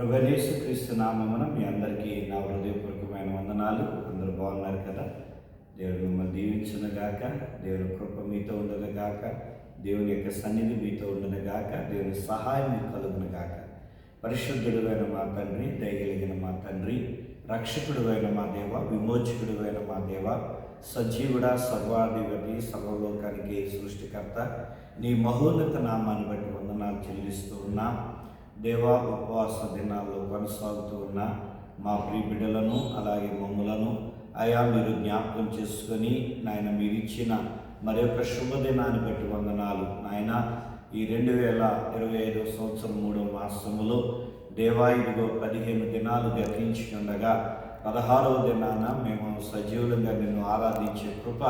ప్రభువైన యేసుక్రీస్తు నామమున మీ అందరికీ నా హృదయపూర్వకమైన వందనాలు. అందరూ బాగున్నారు కదా? దేవుడు మిమ్మల్ని దీవించునుగాక. దేవుని కృప మీతో ఉండునుగాక. దేవుని యొక్క సన్నిధి మీతో ఉండునుగాక. దేవుని సహాయం మీకు కలుగునుగాక. పరిశుద్ధుడైన మా తండ్రి, దయగలిగిన మా తండ్రి, రక్షకుడువైన మా దేవ, విమోచకుడువైన మా దేవ, సజీవుడ, సర్వాధిపతి, సర్వలోకానికి సృష్టికర్త, నీ మహోన్నత నామాన్ని బట్టి వందనాలు చెల్లిస్తూ ఉన్నాం. దేవా, ఉపవాస దినాల్లో కొనసాగుతూ ఉన్న మా ప్రియ బిడ్డలను అలాగే మమ్ములను అయా మీరు జ్ఞాపకం చేసుకొని నాయన మీరు ఇచ్చిన మరొక శుభదినాన్ని బట్టి వందనాలు. నాయన ఈ 2025 సంవత్సరం 3వ మాసములో దేవా ఇదిగో 15 దినాలు గతించుకుండగా 16వ దినాన మేము సజీవులుగా నిన్ను ఆరాధించే కృప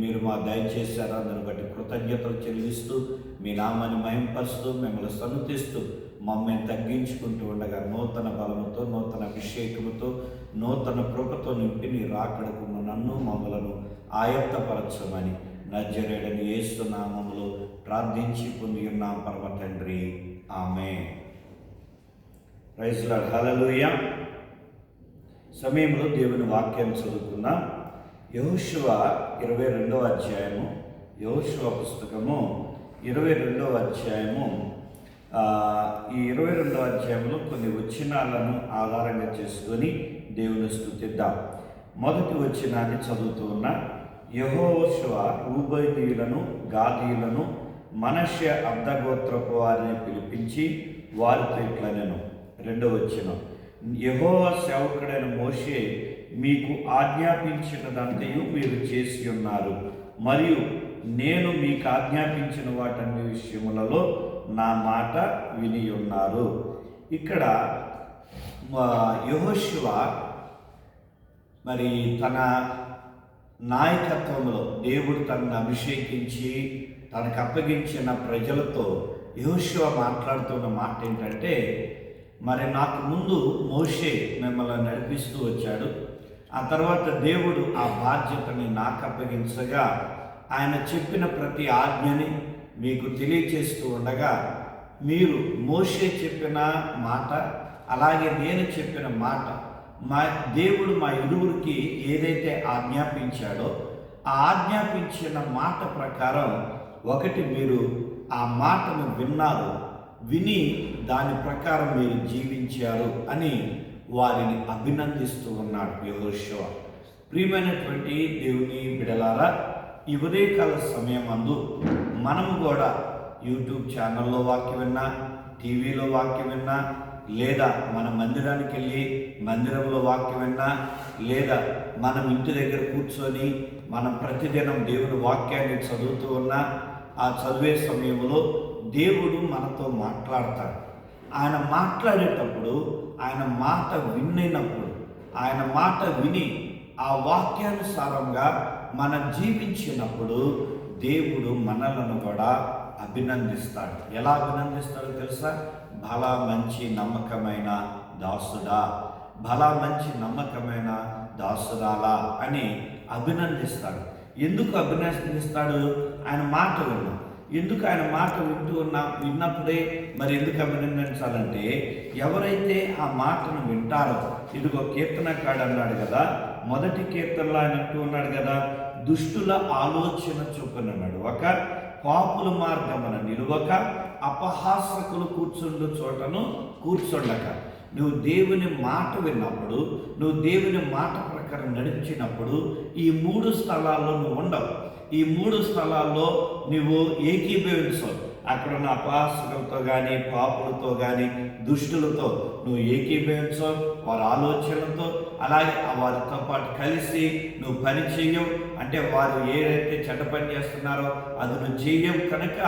మీరు మా దయచేశారు. దాన్ని బట్టి కృతజ్ఞతలు చెల్లిస్తూ మీ నామాన్ని మహింపరుస్తూ మిమ్మల్ని సన్నుతిస్తూ మమ్మల్ని తగ్గించుకుంటూ ఉండగా నూతన బలముతో, నూతన అభిషేకముతో, నూతన కృపతో నింపి నీ రాకడకు నన్ను మమ్మలను ఆయత్తపరచమని నజరేయుడైన యేసు నామములో ప్రార్థించి పొంది ఉన్నాం పరమ తండ్రి. ఆమేన్. Praise Lord. హల్లెలూయా. సమయంలో దేవుని వాక్యం చదువుకుందాం. యెహోషువ 22వ అధ్యాయము, యెహోషువ పుస్తకము 22వ అధ్యాయము. ఈ 22వ అధ్యాయంలో కొన్ని వచనాలను ఆధారంగా చేసుకొని దేవుని స్తుతిద్దాం. మొదటి వచనాన్ని చదువుతూ ఉన్న యెహోషువ రూబేనీయులను, గాదీయులను, మనష్య అర్ధగోత్రపు వారిని పిలిపించి వారితో ఇట్లనెను. 2వ వచనం, యెహోవా సేవకుడైన మోషే మీకు ఆజ్ఞాపించినదంతయు మీరు చేసి ఉన్నారు, మరియు నేను మీకు ఆజ్ఞాపించిన వాటన్ని విషయములలో నా మాట విని ఉన్నారు. ఇక్కడ యెహోషువ మరి తన నాయకత్వంలో దేవుడు తనను అభిషేకించి తనకు అప్పగించిన ప్రజలతో యెహోషువ మాట్లాడుతున్న మాట ఏంటంటే, మరి నాకు ముందు మోషే మిమ్మల్ని నడిపిస్తూ వచ్చాడు, ఆ తర్వాత దేవుడు ఆ బాధ్యతని నాకు అప్పగించగా ఆయన చెప్పిన ప్రతి ఆజ్ఞని మీకు తెలియచేస్తూ ఉండగా మీరు మోషే చెప్పిన మాట అలాగే నేను చెప్పిన మాట మా దేవుడు మా ఇరువురికి ఏదైతే ఆజ్ఞాపించాడో ఆ ఆజ్ఞాపించిన మాట ప్రకారం ఒకటి మీరు ఆ మాటను విన్నారు, విని దాని ప్రకారం మీరు జీవించారు అని వారిని అభినందిస్తూ ఉన్నాడు యెహోషువ. ప్రియమైనటువంటి దేవుని బిడలారా, ఈ ఉదయకాల సమయమందు మనము కూడా యూట్యూబ్ ఛానల్లో వాక్యం విన్నా, టీవీలో వాక్యం విన్నా, లేదా మన మందిరానికి వెళ్ళి మందిరంలో వాక్యం విన్నా, లేదా మనం ఇంటి దగ్గర కూర్చొని మనం ప్రతిదినం దేవుని వాక్యాన్ని చదువుతూ ఉన్నా, ఆ చదివే సమయంలో దేవుడు మనతో మాట్లాడతాడు. ఆయన మాట్లాడేటప్పుడు, ఆయన మాట విన్నప్పుడు, ఆయన మాట విని ఆ వాక్యానుసారంగా మనం జీవించినప్పుడు దేవుడు మనలను కూడా అభినందిస్తాడు. ఎలా అభినందిస్తాడో తెలుసా? భలా మంచి నమ్మకమైన దాసుడా, భలా మంచి నమ్మకమైన దాసురాలా అని అభినందిస్తాడు. ఎందుకు అభినందిస్తాడు? ఆయన మాట విన్నాం. ఎందుకు ఆయన మాట విన్నప్పుడే మరి ఎందుకు అభినందించాలంటే, ఎవరైతే ఆ మాటను వింటారో, ఇదిగో కీర్తనకాడు అన్నాడు కదా, మొదటి కీర్తనలో ఆయన అంటూ ఉన్నాడు కదా, దుష్టుల ఆలోచన చొప్పునన్నాడు ఒక పాపుల మార్గమున నిలువక, అపహాసకులు కూర్చుండు చోటను కూర్చుండక. నువ్వు దేవుని మాట విన్నప్పుడు, నువ్వు దేవుని మాట ప్రకారం నడిచినప్పుడు ఈ 3 స్థలాల్లో నువ్వు ఉండవు. ఈ 3 స్థలాల్లో నువ్వు ఏకీభవించవు. అక్కడున్న అపహాసకులతో కానీ, పాపులతో కానీ, దుష్టులతో నువ్వు ఏకీభవించవు. వారి ఆలోచనలతో అలాగే వారితో పాటు కలిసి నువ్వు పని చేయవు. అంటే వారు ఏదైతే చెడ్డ పని చేస్తున్నారో అది నువ్వు చేయవు. కనుక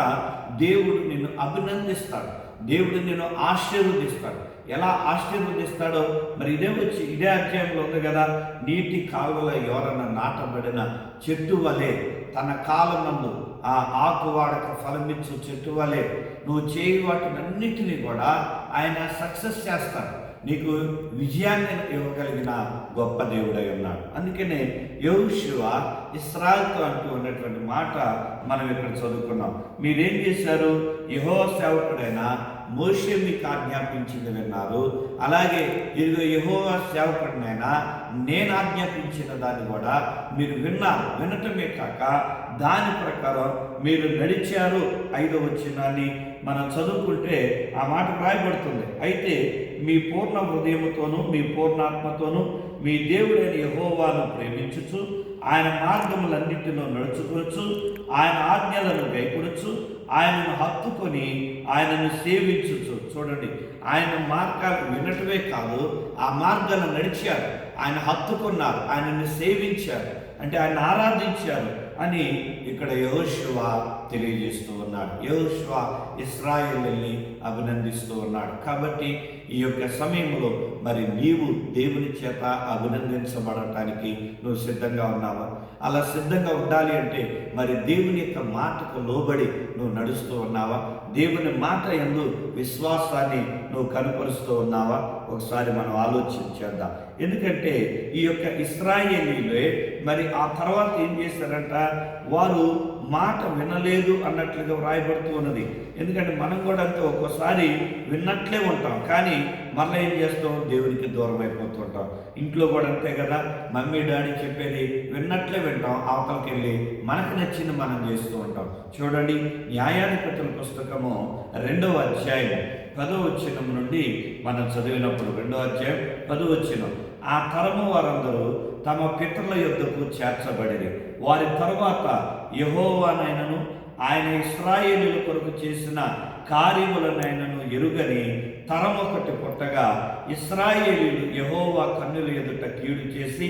దేవుడు నిన్ను అభినందిస్తాడు, దేవుడు నిన్ను ఆశీర్వదిస్తాడు. ఎలా ఆశీర్వదిస్తాడో మరి ఇదే అధ్యాయంలో ఉంది కదా, నీటి కాలువల ఎవరన్నా నాటబడిన చెట్టు వలె తన కాలమందు ఆ ఆకు వాడక ఫలమిచ్చు చెట్టు వలె నువ్వు చేయి వాటినన్నిటినీ కూడా ఆయన సక్సెస్ చేస్తాడు. నీకు విజయాన్ని ఇవ్వగలిగిన గొప్ప దేవుడై ఉన్నాడు. అందుకనే యెహోషువ ఇశ్రాయేలుతో అంటూ ఉన్నటువంటి మాట మనం ఇక్కడ చదువుకున్నాం. మీరేం చేశారు? యెహోవా సేవకుడైన మోషే మీకు ఆజ్ఞాపించింది విన్నారు, అలాగే ఇదిగో యెహోవా సేవకుడినైనా నేను ఆజ్ఞాపించిన దాన్ని కూడా మీరు విన్నారు. వినటమే కాక దాని ప్రకారం మీరు నడిచారు. 5వ వచనాన్ని మనం చదువుకుంటే ఆ మాట రాయబడుతుంది. అయితే మీ పూర్ణ హృదయముతోనూ మీ పూర్ణాత్మతోనూ మీ దేవుడైన యెహోవాను ప్రేమించుచు ఆయన మార్గములన్నిటిలో నడుచుకొనొచ్చు, ఆయన ఆజ్ఞలను గైకొనొచ్చు, ఆయనను హత్తుకొని ఆయనను సేవించుచు. చూడండి, ఆయన మార్గాలు వినటమే కాదు, ఆ మార్గాలను నడిచారు, ఆయన హత్తుకున్నారు, ఆయనను సేవించారు, అంటే ఆయన ఆరాధించారు అని ఇక్కడ యెహోషువ తెలియజేస్తూ ఉన్నాడు. యెహోషువ ఇశ్రాయేలుని అభినందిస్తూ ఉన్నాడు. కాబట్టి ఈ యొక్క సమయంలో మరి నీవు దేవుని చేత అభినందించబడటానికి నువ్వు సిద్ధంగా ఉన్నావా? అలా సిద్ధంగా ఉండాలి అంటే మరి దేవుని యొక్క మాటకు లోబడి నువ్వు నడుస్తూ ఉన్నావా? దేవుని మాట యందు విశ్వాసాన్ని నువ్వు కనపరుస్తూ ఉన్నావా? ఒకసారి మనం ఆలోచించేద్దాం. ఎందుకంటే ఈ యొక్క ఇశ్రాయేలీలే మరి ఆ తర్వాత ఏం చేశారంట, వారు మాట వినలేదు అన్నట్లుగా వ్రాయబడుతూ ఉన్నది. ఎందుకంటే మనం కూడా అంతే, ఒక్కోసారి విన్నట్లే ఉంటాం కానీ మళ్ళీ ఏం చేస్తాం, దేవునికి దూరం అయిపోతుంటాం. ఇంట్లో కూడా అంతే కదా, మమ్మీ డాడీ చెప్పేది విన్నట్లే వింటాం, అవతలకి వెళ్ళి మనకు నచ్చింది మనం చేస్తూ ఉంటాం. చూడండి, న్యాయాధిపతుల పుస్తకము 2వ అధ్యాయం 10వ వచనం నుండి మనం చదివినప్పుడు, 2వ అధ్యాయం 10వ వచనం, ఆ తరము వారందరూ తమ పితరుల యొద్దకు చేర్చబడిరి. వారి తరువాత యెహోవానైనను ఆయన ఇశ్రాయేలీయుల కొరకు చేసిన కార్యములనైనను ఎరుగని తరమొకటి పుట్టగా ఇశ్రాయేలీయులు యెహోవా కన్నుల ఎదుట కీడు చేసి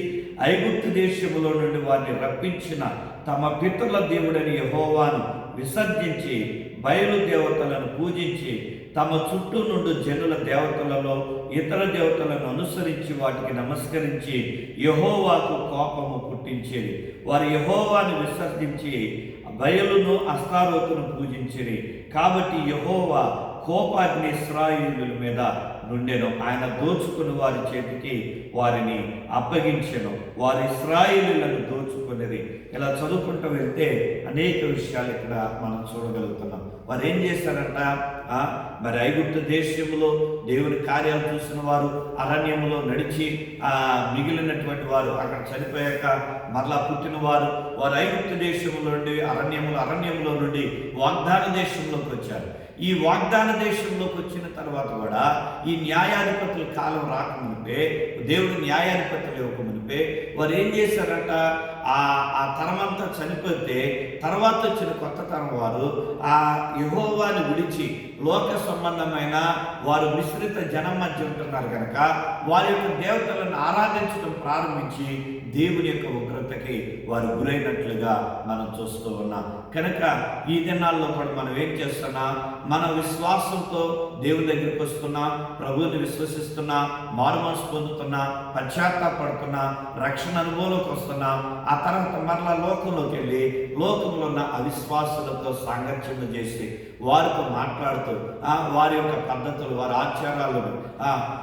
ఐగుప్తు దేశములో నుండి వారిని రప్పించిన తమ పితరుల దేవుడని యెహోవాను విసర్జించి బయలు దేవతలను పూజించి తమ చుట్టూ నుండి జనుల దేవతలలో ఇతర దేవతలను అనుసరించి వాటికి నమస్కరించి యెహోవాకు కోపము పుట్టించేది. వారు యెహోవాను విసర్జించి బయలును అస్తారోతును పూజించిరి. కాబట్టి యెహోవా కోపాగ్ని ఇశ్రాయేలీయుల మీద నుండెను. ఆయన దోచుకుని వారి చేతికి వారిని అప్పగించెను. వారి ఇశ్రాయేలీయులను దోచుకునేది. ఇలా చదువుకుంటూ వెళ్తే అనేక విషయాలు ఇక్కడ మనం చూడగలుగుతున్నాం. వారు ఏం చేశారంట, మరి ఐగుప్తు దేశంలో దేవుని కార్యాలు చూసిన వారు అరణ్యములో నడిచి మిగిలినటువంటి వారు అక్కడ చనిపోయాక మరలా పుట్టిన వారు ఐగుప్తు దేశంలో నుండి అరణ్యంలో నుండి వాగ్దాన దేశంలోకి వచ్చారు. ఈ వాగ్దాన దేశంలోకి వచ్చిన తర్వాత కూడా ఈ న్యాయాధిపతుల కాలం రాకమునిపే, దేవుడు న్యాయాధిపతులు ఇవ్వకమునిపే వారు ఏం చేశారంట, ఆ తరమంతా చనిపోతే తర్వాత వచ్చిన కొత్త తరం వారు ఆ యెహోవాను విడిచి లోక సంబంధమైన వారు మిశ్రిత జనం మధ్య ఉంటున్నారు కనుక వారి యొక్క దేవతలను ఆరాధించడం ప్రారంభించి దేవుని యొక్క ఉగ్రతకి వారు గురైనట్లుగా మనం చూస్తూ ఉన్నాం. కనుక ఈ దినాల్లో కూడా మనం ఏం చేస్తున్నా, మన విశ్వాసంతో దేవుని దగ్గరికి వస్తున్నా, ప్రభువుని విశ్వసిస్తున్నా, మారుమనసు పొందుతున్నా, పశ్చాత్తాపడుతున్నా, రక్షణ అనుభవంలోకి వస్తున్నా, ఆ తర్వాత మరలా లోకంలోకి వెళ్ళి లోకంలో ఉన్న అవిశ్వాసులతో సాంగత్యం చేసి వారితో మాట్లాడుతూ వారి యొక్క పద్ధతులు, వారి ఆచారాలను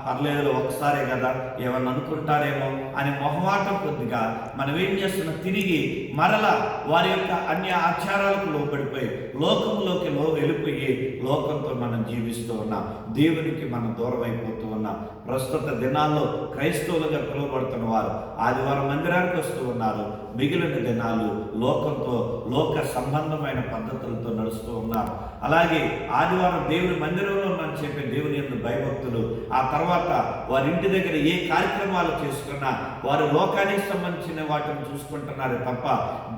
పర్లేదు ఒకసారే కదా ఏమన్నా అనుకుంటారేమో అని మొహమాటం కొద్దిగా మనం ఏం చేస్తున్నాం, తిరిగి మరలా వారి యొక్క అన్య ఆచారాలకు లోబడిపోయి లోకంలోకి వెళ్ళిపోయి లోకంతో మనం జీవిస్తూ ఉన్నాం. దేవునికి మనం దూరం అయిపోతూ ఉన్నాం. ప్రస్తుత దినాల్లో క్రైస్తవులుగా పిలువబడుతున్న వారు ఆదివారం మందిరానికి వస్తూ ఉన్నారు. మిగిలిన దినాలు లోకంతో, లోక సంబంధమైన పద్ధతులతో నడుస్తూ ఉన్నారు. అలాగే ఆదివారం దేవుని మందిరంలో మనం చెప్పే దేవుని యొక్క భయభక్తులు, ఆ తర్వాత వారి ఇంటి దగ్గర ఏ కార్యక్రమాలు చేసుకున్నా వారు లోకానికి సంబంధించిన వాటిని చూసుకుంటున్నారు తప్ప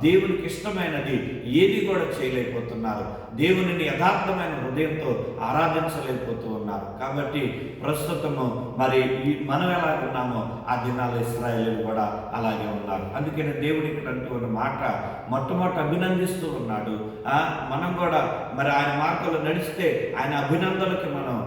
దేవునికి ఇష్టమైనది ఏది కూడా చేయలేకపోతున్నారు. దేవునిని యథార్థమైన హృదయంతో ఆరాధించలేకపోతూ ఉన్నారు. కాబట్టి ప్రస్తుతము మరి మనం ఎలా ఉన్నామో ఆ దినాల్లో ఇశ్రాయేలీయులు కూడా అలాగే ఉన్నారు. అందుకని దేవుడు ఇక్కడ అంటూ ఉన్న మాట మొట్టమొదటి అభినందిస్తూ ఉన్నాడు. మనం కూడా మరి ఆయన మార్గంలో నడిస్తే ఆయన అభినందనకి మనం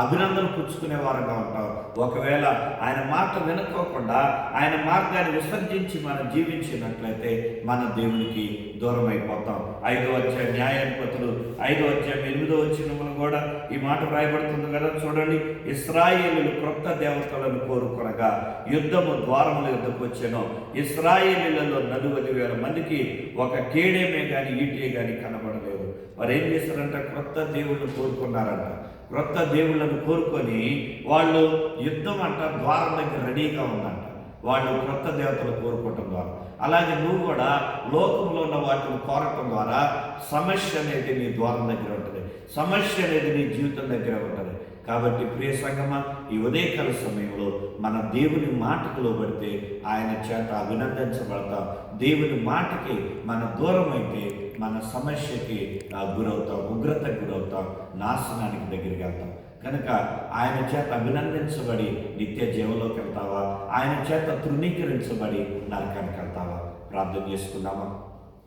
అభినందన పుచ్చుకునే వారుగా ఉంటాం. ఒకవేళ ఆయన మాట వినుకోకుండా ఆయన మార్గాన్ని విసర్జించి మనం జీవించినట్లయితే మన దేవునికి దూరం అయిపోతాం. 5వ అధ్యాయం న్యాయాధిపతులు 5వ అధ్యాయం 8వ వచనములు కూడా ఈ మాట రాయబడుతుంది కదా. చూడండి, ఇశ్రాయేలీయులు క్రొత్త దేవతలను కోరుకొనగా యుద్ధము ద్వారముల యుద్ధకు వచ్చాను. ఇశ్రాయేలీయులలో 40,000 మందికి ఒక కేడేమే కానీ ఈటే కానీ కనబడలేదు. వారు ఏం చేశారంట, క్రొత్త దేవుళ్ళను కోరుకున్నారంట. క్రొత్త దేవుళ్ళను కోరుకొని వాళ్ళు యుద్ధం అంట ద్వారం దగ్గర రెడీగా ఉందంట. వాళ్ళు క్రొత్త దేవతలు కోరుకోవటం ద్వారా, అలాగే నువ్వు కూడా లోకంలో ఉన్న వాటిని కోరటం ద్వారా సమస్య అనేది నీ ద్వారం దగ్గర ఉంటుంది, సమస్య అనేది నీ జీవితం దగ్గర ఉంటుంది. కాబట్టి ప్రియ సంగమా, ఈ ఉదయకాల సమయంలో మన దేవుని మాటకు లోబడితే ఆయన చేత అభినందించబడతాం. దేవుని మాటకి మన దూరం అయితే మన సమస్యకి గురవుతాం, ఉగ్రతకు గురవుతాం, నాశనానికి దగ్గరికి వెళ్తాం. కనుక ఆయన చేత అభినందించబడి నిత్య జీవంలోకి వెళ్తావా, ఆయన చేత తృణీకరించబడి నరకానికి వెళ్తావా? ప్రార్థన చేసుకున్నామా?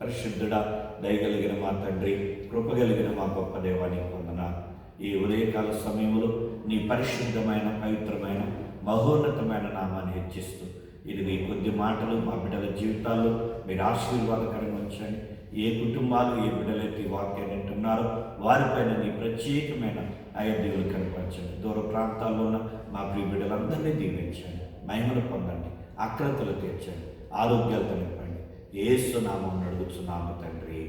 పరిశుద్ధుడా, దయగలిగిన మా తండ్రి, కృపగలిగిన మా గొప్ప దేవానికి వందనాలు. ఈ ఉదయకాల సమయంలో నీ పరిశుద్ధమైన, పవిత్రమైన, మహోన్నతమైన నామాన్ని హెచ్చిస్తూ ఇది మీ కొద్ది మాటలు మా బిడ్డల జీవితాల్లో మీరు ఆశీర్వాదకరంగా ఉంచండి. ఏ కుటుంబాలు, ఏ బిడ్డలైతే ఈ వాక్యాన్ని వింటున్నారో వారిపైన నీ ప్రత్యేకమైన అయోధ్యలు కనపరచండి. దూర ప్రాంతాల్లో ఉన్న మా ప్రియ బిడ్డలందరినీ దీవించండి, మహిమను పొందండి, ఆక్రతలు తీర్చండి, ఆరోగ్యాలతో నింపండి. యేసు నామం అడుగుచున్నాము తండ్రి,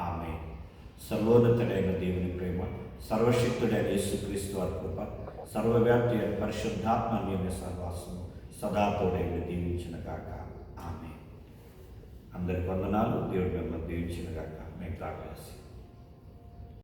ఆమేన్. సర్వోన్నతుడైన దేవుని ప్రేమ, సర్వశక్తుడైన యేసుక్రీస్తు వారి కృప, సర్వవ్యాప్తి అయిన పరిశుద్ధాత్మ అన్యోన్య సహవాసము సదాతోడైన దీవించిన గాక. ఆమేన్. అందరికి వందనాలు. దేవుడి మిమ్మల్ని దీవించిన గాక. May God bless you.